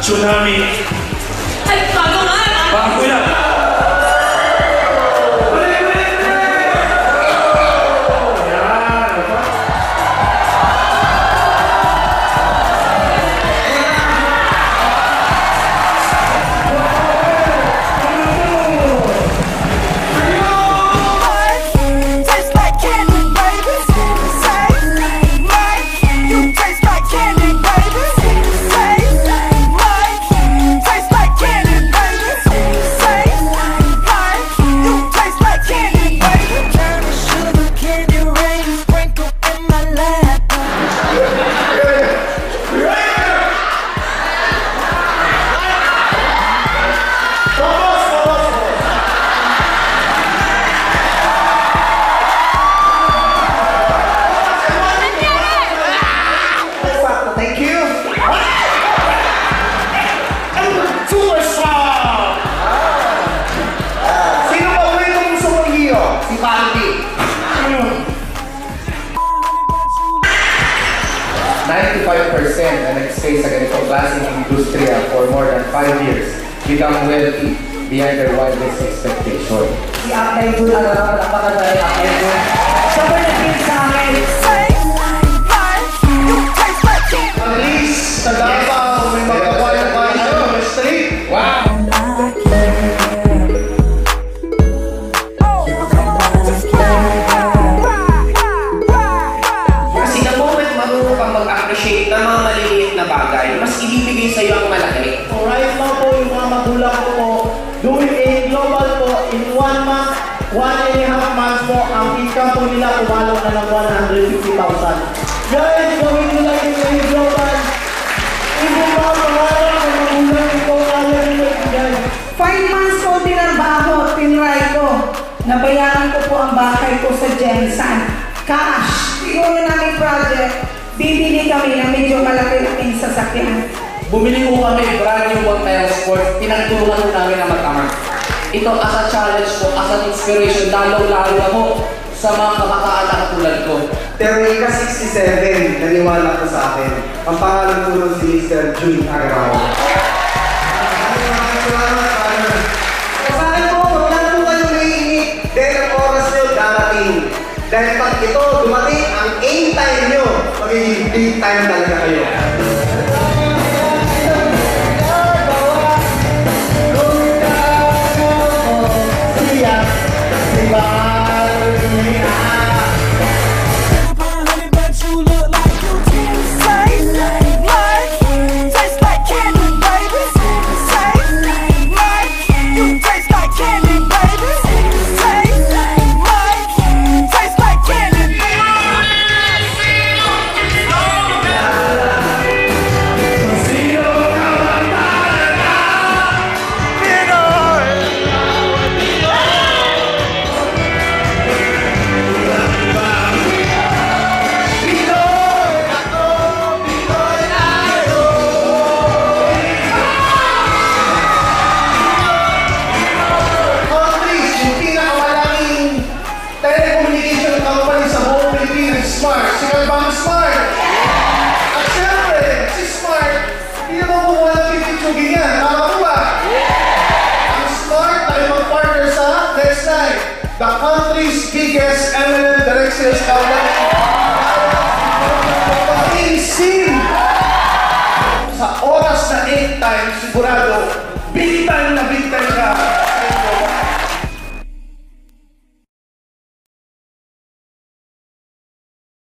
Tsunami. Ay, bago nga! Bago yan! Na nag-stay sa ganitong klaseng industriya for more than 5 years, become wealthy beyond their wildest expectation. Si Akay Jun, napakadali Akay Jun. Siya ba nag-give sa akin? At least, sa Davao, may magkawalan pa ito. Street! Wow! Ng mga maliliit na bagay, mas ibibigay sa iyo ang malaki. So right now po, yung mga magulang ko po, doing a global po, in 1 month, 1.5 months po, ang income po nila pumalong na ng 150,000. Guys, gawin nyo lang yung a global. Even mga pangarap ng magulang ko, kaya nyo guys. 5 months po tinarbaho, tinry ko. Nabayaran ko po ang bahay ko sa Jensen. Cash. Siguro namin project. Bibili kami ng medyo malaki-laking sasakyan. Bumili ko kami brand new Montero Sport, pinagtulungan ko namin ang matama. Ito as a challenge po, as an inspiration, lalo-lalo na po sa mga kabataan na katulad ko. Pero ika 67, naniwala ko sa akin. Ang pangalan ko nun si Mr. Jun Agaraw. Kasaan po, wala po kayo naiinit. Dahil ang oras nyo darating. Dahil pag ito dumating, ang aim time nyo, magiging big time talaga kayo. The country's biggest M&M direct sales outlet. Pag-iisin sa oras na 8 times, sigurado, big time na